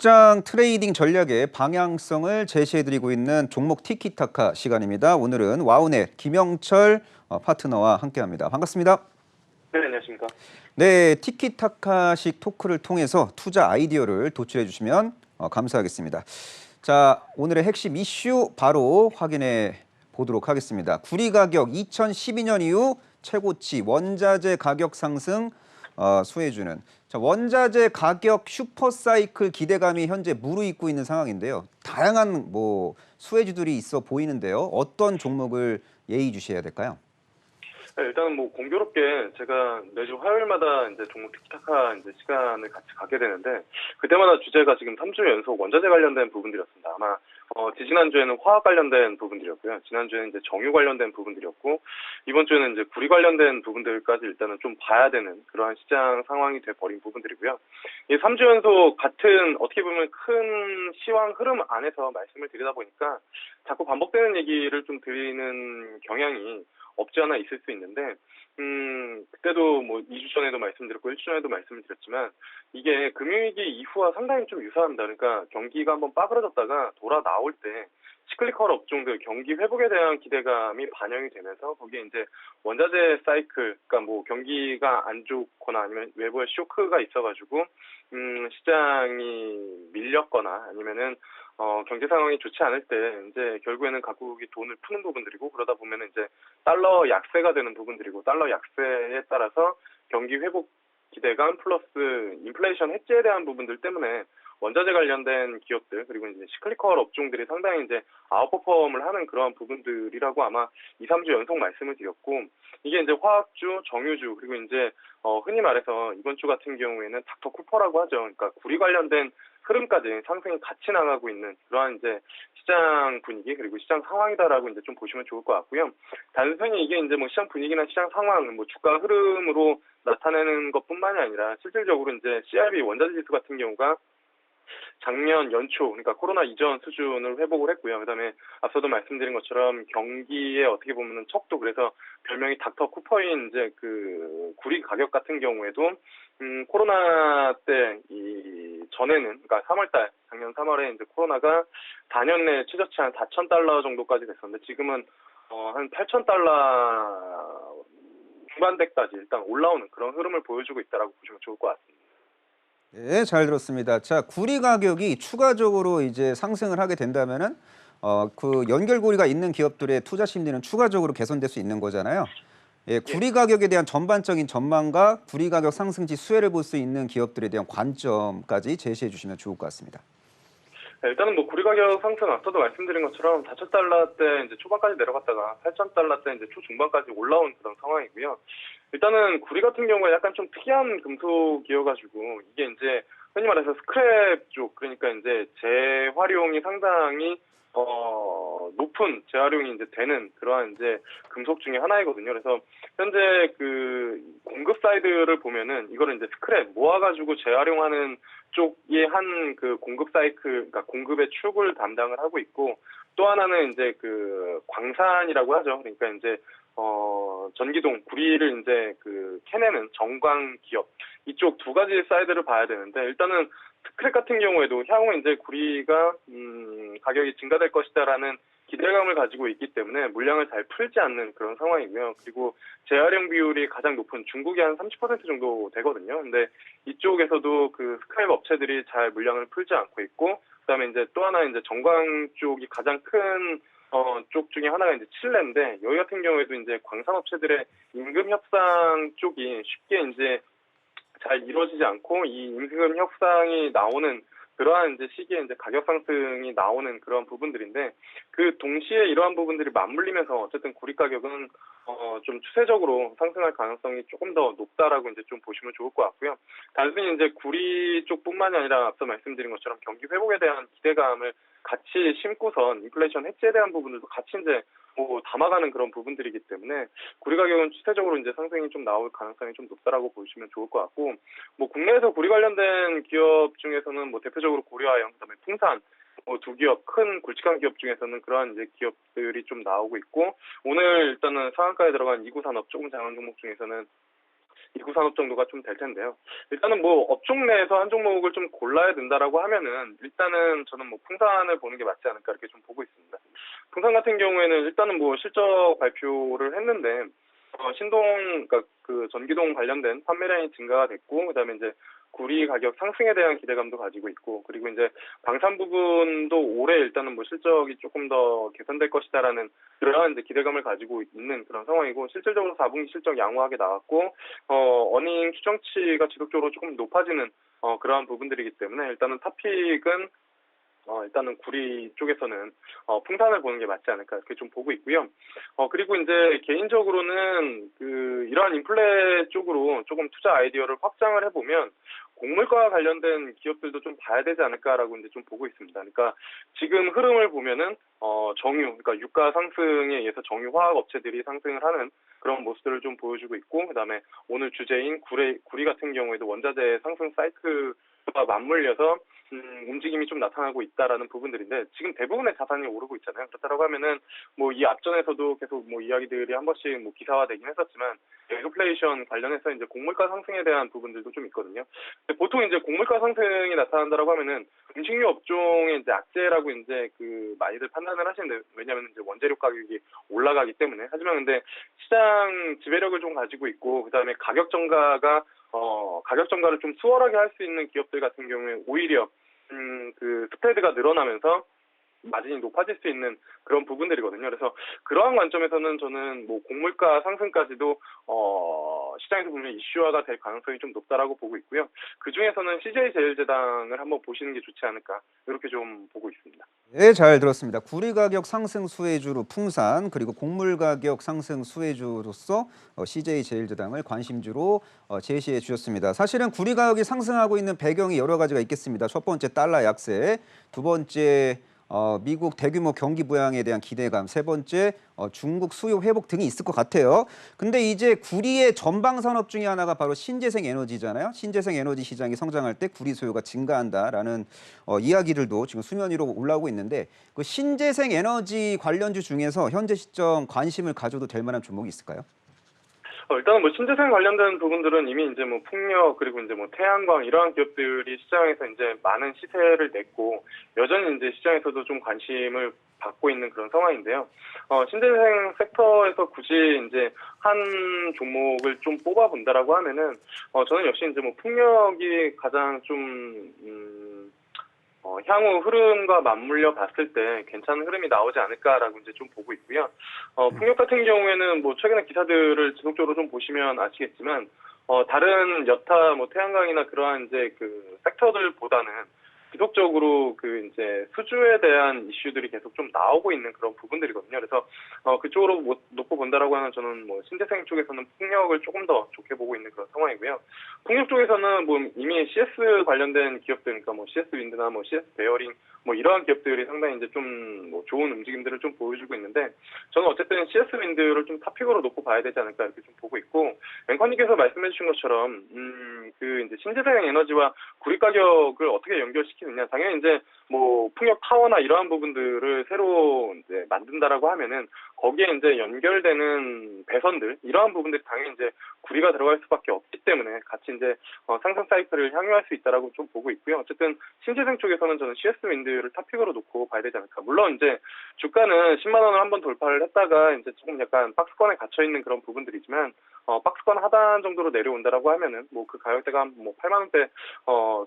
시장 트레이딩 전략의 방향성을 제시해드리고 있는 종목 티키타카 시간입니다. 오늘은 와우넷 김영철 파트너와 함께합니다. 반갑습니다. 네, 안녕하십니까. 네, 티키타카식 토크를 통해서 투자 아이디어를 도출해 주시면 감사하겠습니다. 자, 오늘의 핵심 이슈 바로 확인해 보도록 하겠습니다. 구리 가격 2012년 이후 최고치 원자재 가격 상승 수혜주는 자, 원자재 가격 슈퍼사이클 기대감이 현재 무르익고 있는 상황인데요. 다양한 수혜주들이 있어 보이는데요. 어떤 종목을 예의주시해야 될까요? 네, 일단은 공교롭게 제가 매주 화요일마다 이제 종목 티키타카 이제 시간을 같이 갖게 되는데 그때마다 주제가 지금 3주 연속 원자재 관련된 부분들이었습니다. 아마 지지난주에는 화학 관련된 부분들이었고요. 지난주에는 이제 정유 관련된 부분들이었고 이번 주에는 이제 구리 관련된 부분들까지 일단은 좀 봐야 되는 그러한 시장 상황이 돼버린 부분들이고요. 이 3주 연속 같은 어떻게 보면 큰 시황 흐름 안에서 말씀을 드리다 보니까 자꾸 반복되는 얘기를 좀 드리는 경향이 없지 않아 있을 수 있는데 그때도 2주 전에도 말씀드렸고 1주 전에도 말씀을 드렸지만 이게 금융위기 이후와 상당히 좀 유사합니다. 그러니까 경기가 한번 빠그러졌다가 돌아 나올 때 시클리컬 업종들 경기 회복에 대한 기대감이 반영이 되면서 거기에 이제 원자재 사이클, 그러니까 경기가 안 좋거나 아니면 외부의 쇼크가 있어가지고 시장이 밀렸거나 아니면은 경제 상황이 좋지 않을 때 이제 결국에는 각국이 돈을 푸는 부분들이고 그러다 보면은 이제 달러 약세가 되는 부분들이고 달러 약세에 따라서 경기 회복 기대감 플러스 인플레이션 해지에 대한 부분들 때문에 원자재 관련된 기업들 그리고 이제 시클리컬 업종들이 상당히 이제 아웃퍼폼을 하는 그러한 부분들이라고 아마 2, 3주 연속 말씀을 드렸고 이게 이제 화학주, 정유주 그리고 이제 흔히 말해서 이번 주 같은 경우에는 닥터 쿠퍼라고 하죠. 그러니까 구리 관련된 흐름까지 상승이 같이 나가고 있는 그러한 이제 시장 분위기 그리고 시장 상황이다라고 이제 좀 보시면 좋을 것 같고요. 단순히 이게 이제 시장 분위기나 시장 상황, 주가 흐름으로 나타내는 것뿐만이 아니라 실질적으로 이제 CRB 원자재 지수 같은 경우가 작년 연초, 그러니까 코로나 이전 수준을 회복을 했고요. 그다음에 앞서도 말씀드린 것처럼 경기에 어떻게 보면은 척도 그래서 별명이 닥터 쿠퍼인 이제 그 구리 가격 같은 경우에도 코로나 때 이 전에는 그러니까 3월달 작년 3월에 이제 코로나가 4년 내에 최저치 한 $4,000 정도까지 됐었는데 지금은 한 $8,000 중반대까지 일단 올라오는 그런 흐름을 보여주고 있다라고 보시면 좋을 것 같습니다. 네, 잘 들었습니다. 자, 구리 가격이 추가적으로 이제 상승을 하게 된다면은 그 연결고리가 있는 기업들의 투자 심리는 추가적으로 개선될 수 있는 거잖아요. 예, 예. 구리 가격에 대한 전반적인 전망과 구리 가격 상승시 수혜를 볼 수 있는 기업들에 대한 관점까지 제시해 주시면 좋을 것 같습니다. 네, 일단은 구리 가격 상승 앞서도 말씀드린 것처럼 $4,000 때 이제 초반까지 내려갔다가 $8,000 때 이제 초중반까지 올라온 그런 상황이고요. 일단은 구리 같은 경우에 약간 좀 특이한 금속이어가지고 이게 이제 흔히 말해서 스크랩 쪽 그러니까 이제 재활용이 상당히 높은 재활용이 이제 되는 그러한 이제 금속 중에 하나이거든요. 그래서 현재 그 공급 사이드를 보면은 이거를 이제 스크랩 모아가지고 재활용하는 쪽이 한 그 공급 사이클, 그러니까 공급의 축을 담당을 하고 있고 또 하나는 이제 그 광산이라고 하죠. 그러니까 이제 전기동 구리를 이제 그 캐내는 정광 기업 이쪽 두 가지 사이드를 봐야 되는데 일단은 스크랩 같은 경우에도 향후 이제 구리가 가격이 증가될 것이다라는 기대감을 가지고 있기 때문에 물량을 잘 풀지 않는 그런 상황이고요. 그리고 재활용 비율이 가장 높은 중국이 한 30% 정도 되거든요. 근데 이쪽에서도 그 스크랩 업체들이 잘 물량을 풀지 않고 있고, 그다음에 이제 또 하나 이제 정광 쪽이 가장 큰 쪽 중에 하나가 이제 칠레인데 여기 같은 경우에도 이제 광산 업체들의 임금 협상 쪽이 쉽게 이제 잘 이루어지지 않고 이 임금 협상이 나오는 그러한 이제 시기에 이제 가격 상승이 나오는 그런 부분들인데 그 동시에 이러한 부분들이 맞물리면서 어쨌든 구리 가격은 좀 추세적으로 상승할 가능성이 조금 더 높다라고 이제 좀 보시면 좋을 것 같고요. 단순히 이제 구리 쪽뿐만이 아니라 앞서 말씀드린 것처럼 경기 회복에 대한 기대감을 같이 심고선 인플레이션 해지에 대한 부분들도 같이 이제 담아가는 그런 부분들이기 때문에 구리 가격은 추세적으로 이제 상승이 좀 나올 가능성이 좀 높다라고 보시면 좋을 것 같고 국내에서 구리 관련된 기업 중에서는 대표적으로 고려아연 그다음에 풍산 두 기업 큰 굵직한 기업 중에서는 그러한 이제 기업들이 좀 나오고 있고 오늘 일단은 상한가에 들어간 이구산업 조금 작은 종목 중에서는 2구 산업 정도가 좀 될 텐데요. 일단은 뭐 업종 내에서 한 종목을 좀 골라야 된다라고 하면은 일단은 저는 뭐 풍산을 보는 게 맞지 않을까 이렇게 좀 보고 있습니다. 풍산 같은 경우에는 일단은 뭐 실적 발표를 했는데 신동 그러니까 그 전기동 관련된 판매량이 증가가 됐고 그다음에 이제 구리 가격 상승에 대한 기대감도 가지고 있고 그리고 이제 방산 부분도 올해 일단은 뭐 실적이 조금 더 개선될 것이다라는 그러한 이제 기대감을 가지고 있는 그런 상황이고 실질적으로 4분기 실적 양호하게 나왔고 어닝 추정치가 지속적으로 조금 높아지는 그러한 부분들이기 때문에 일단은 탑픽은 일단은 구리 쪽에서는 풍산을 보는 게 맞지 않을까 이렇게 좀 보고 있고요. 그리고 이제 개인적으로는 그 이러한 인플레 쪽으로 조금 투자 아이디어를 확장을 해보면 곡물과 관련된 기업들도 좀 봐야 되지 않을까라고 이제 좀 보고 있습니다. 그러니까 지금 흐름을 보면은 정유, 그러니까 유가 상승에 의해서 정유 화학 업체들이 상승을 하는 그런 모습들을 좀 보여주고 있고, 그다음에 오늘 주제인 구리 같은 경우에도 원자재 상승 사이클과 맞물려서 움직임이 좀 나타나고 있다라는 부분들인데 지금 대부분의 자산이 오르고 있잖아요. 그렇다고 하면은 뭐 이 앞전에서도 계속 뭐 이야기들이 한 번씩 뭐 기사화되긴 했었지만 인플레이션 관련해서 이제 곡물가 상승에 대한 부분들도 좀 있거든요. 근데 보통 이제 곡물가 상승이 나타난다라고 하면은 음식료 업종의 이제 악재라고 이제 그 많이들 판단을 하시는데 왜냐하면 이제 원재료 가격이 올라가기 때문에 하지만 근데 시장 지배력을 좀 가지고 있고 그다음에 가격 정가를 좀 수월하게 할 수 있는 기업들 같은 경우에 오히려 그 스프레드가 늘어나면서 마진이 높아질 수 있는 그런 부분들이거든요. 그래서 그러한 관점에서는 저는 뭐 곡물가 상승까지도 시장에서 보면 이슈화가 될 가능성이 좀 높다라고 보고 있고요. 그 중에서는 CJ제일제당을 한번 보시는 게 좋지 않을까 이렇게 좀 보고 있습니다. 네, 잘 들었습니다. 구리 가격 상승 수혜주로 풍산 그리고 곡물 가격 상승 수혜주로서 CJ제일제당을 관심주로 제시해 주셨습니다. 사실은 구리 가격이 상승하고 있는 배경이 여러 가지가 있겠습니다. 첫 번째 달러 약세, 두 번째 미국 대규모 경기 부양에 대한 기대감, 세 번째 중국 수요 회복 등이 있을 것 같아요. 근데 이제 구리의 전방 산업 중에 하나가 바로 신재생 에너지잖아요. 신재생 에너지 시장이 성장할 때 구리 수요가 증가한다라는 이야기들도 지금 수면 위로 올라오고 있는데 그 신재생 에너지 관련주 중에서 현재 시점 관심을 가져도 될 만한 종목이 있을까요? 일단은 뭐 신재생 관련된 부분들은 이미 이제 뭐 풍력 그리고 이제 뭐 태양광 이러한 기업들이 시장에서 이제 많은 시세를 냈고 여전히 이제 시장에서도 좀 관심을 받고 있는 그런 상황인데요. 신재생 섹터에서 굳이 이제 한 종목을 좀 뽑아 본다라고 하면은 저는 역시 이제 뭐 풍력이 가장 좀 향후 흐름과 맞물려 봤을 때 괜찮은 흐름이 나오지 않을까라고 이제 좀 보고 있고요. 풍력 같은 경우에는 뭐 최근에 기사들을 지속적으로 좀 보시면 아시겠지만, 다른 여타 뭐 태양광이나 그러한 이제 그 섹터들보다는 지속적으로 그 이제 수주에 대한 이슈들이 계속 좀 나오고 있는 그런 부분들이거든요. 그래서 그쪽으로 놓고 본다라고 하면 저는 뭐 신재생 쪽에서는 풍력을 조금 더 좋게 보고 있는 그런 상황이고요. 풍력 쪽에서는 뭐 이미 CS 관련된 기업들, 그러니까 뭐 CS 윈드나 뭐 CS 베어링 뭐 이러한 기업들이 상당히 이제 좀 뭐 좋은 움직임들을 좀 보여주고 있는데 저는 어쨌든 CS 윈드를 좀 탑픽으로 놓고 봐야 되지 않을까 이렇게 좀 보고 있고 앵커님께서 말씀해주신 것처럼 그 이제 신재생 에너지와 구리 가격을 어떻게 연결시키느냐 당연히 이제 뭐 풍력 타워나 이러한 부분들을 새로 이제 만든다라고 하면은 거기에 이제 연결되는 배선들 이러한 부분들이 당연히 이제 구리가 들어갈 수밖에 없기 때문에 같이 이제 상승 사이클을 향유할 수 있다라고 좀 보고 있고요. 어쨌든 신재생 쪽에서는 저는 CS 윈드를 탑픽으로 놓고 봐야 되지 않을까. 물론 이제 주가는 10만 원을 한번 돌파를 했다가 이제 조금 약간 박스권에 갇혀 있는 그런 부분들이지만 박스권 하단 정도로 내려온다라고 하면은 뭐 그 가격대가 뭐 8만 원대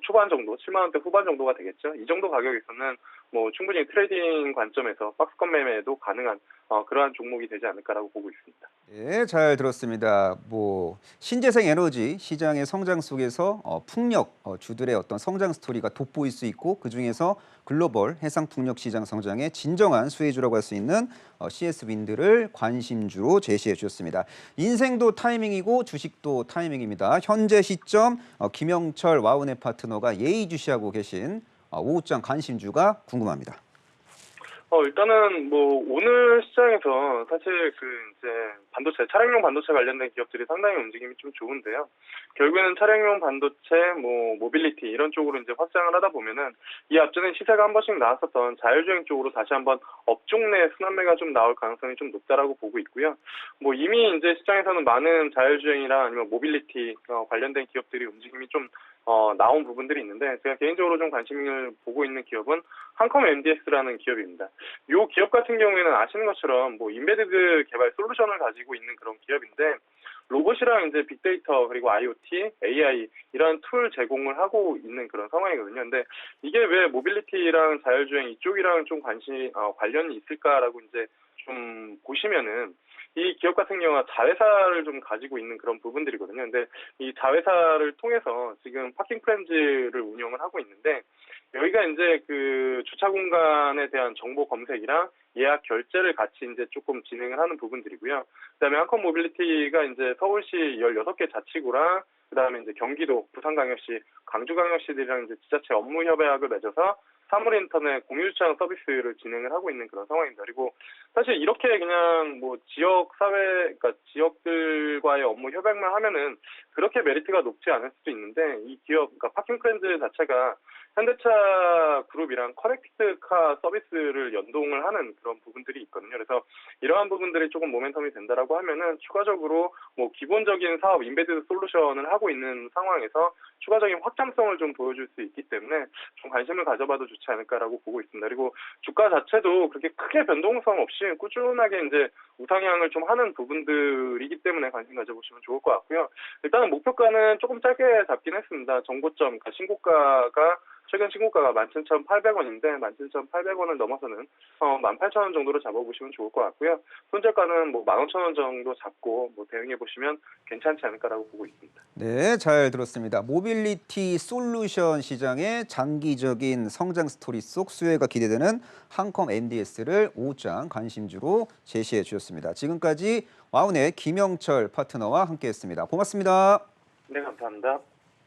초반 정도, 7만 원대 후반 정도가 되겠죠. 이 정도 가격에서는 뭐 충분히 트레이딩 관점에서 박스권 매매도 가능한 그러한 종목이 되지 않을까라고 보고 있습니다. 예, 잘 들었습니다. 뭐 신재생 에너지 시장의 성장 속에서 풍력 주들의 어떤 성장 스토리가 돋보일 수 있고 그 중에서 글로벌 해상 풍력 시장 성장의 진정한 수혜주라고 할 수 있는 CS 윈드를 관심주로 제시해 주셨습니다. 인생도 타이밍이고 주식도 타이밍입니다. 현재 시점 김영철 와운의 파트너가 예의주시하고 계신 오후장 관심주가 궁금합니다. 일단은 뭐 오늘 시장에서 사실 이제 반도체, 차량용 반도체 관련된 기업들이 상당히 움직임이 좀 좋은데요. 결국에는 차량용 반도체, 뭐 모빌리티 이런 쪽으로 이제 확장을 하다 보면은 이 앞전에 시세가 한 번씩 나왔었던 자율주행 쪽으로 다시 한번 업종 내 순환매가 좀 나올 가능성이 좀 높다라고 보고 있고요. 뭐 이미 이제 시장에서는 많은 자율주행이나 아니면 모빌리티 관련된 기업들이 움직임이 좀 나온 부분들이 있는데, 제가 개인적으로 좀 관심을 보고 있는 기업은 한컴 MDS라는 기업입니다. 이 기업 같은 경우에는 아시는 것처럼 뭐 인베디드 개발 솔루션을 가지고 있는 그런 기업인데, 로봇이랑 이제 빅데이터 그리고 IoT, AI 이런 툴 제공을 하고 있는 그런 상황이거든요. 근데 이게 왜 모빌리티랑 자율주행 이쪽이랑 좀 관련이 있을까라고 이제 좀 보시면은, 이 기업 같은 경우가 자회사를 좀 가지고 있는 그런 부분들이거든요. 근데 이 자회사를 통해서 지금 파킹 프렌즈를 운영을 하고 있는데, 여기가 이제 그 주차 공간에 대한 정보 검색이랑 예약 결제를 같이 이제 조금 진행을 하는 부분들이고요. 그다음에 한컴 모빌리티가 이제 서울시 16개 자치구랑 그다음에 이제 경기도, 부산광역시, 광주광역시들이랑 이제 지자체 업무 협약을 맺어서 사물인터넷 공유주차장 서비스를 진행을 하고 있는 그런 상황입니다. 그리고 사실 이렇게 그냥 뭐 지역 사회, 그러니까 지역들과의 업무 협약만 하면은 그렇게 메리트가 높지 않을 수도 있는데, 이 기업, 그러니까 파킹 프렌즈 자체가 현대차 그룹이랑 커넥티드카 서비스를 연동을 하는 그런 부분들이 있거든요. 그래서 이러한 부분들이 조금 모멘텀이 된다라고 하면은 추가적으로 뭐 기본적인 사업 인베디드 솔루션을 하고 있는 상황에서 추가적인 확장성을 좀 보여줄 수 있기 때문에 좀 관심을 가져봐도 좋지 않을까라고 보고 있습니다. 그리고 주가 자체도 그렇게 크게 변동성 없이 꾸준하게 이제 우상향을 좀 하는 부분들이기 때문에 관심 가져보시면 좋을 것 같고요. 일단은 목표가는 조금 짧게 잡긴 했습니다. 정고점, 그러니까 신고가가 최근 신고가가 17,800원인데 17,800원을 넘어서는 18,000원 정도로 잡아보시면 좋을 것 같고요. 손절가는 뭐 15,000원 정도 잡고 뭐 대응해 보시면 괜찮지 않을까라고 보고 있습니다. 네, 잘 들었습니다. 모빌리티 솔루션 시장의 장기적인 성장 스토리 속 수혜가 기대되는 한컴 MDS를 5장 관심주로 제시해 주셨습니다. 지금까지 와운의 김영철 파트너와 함께했습니다. 고맙습니다. 네, 감사합니다.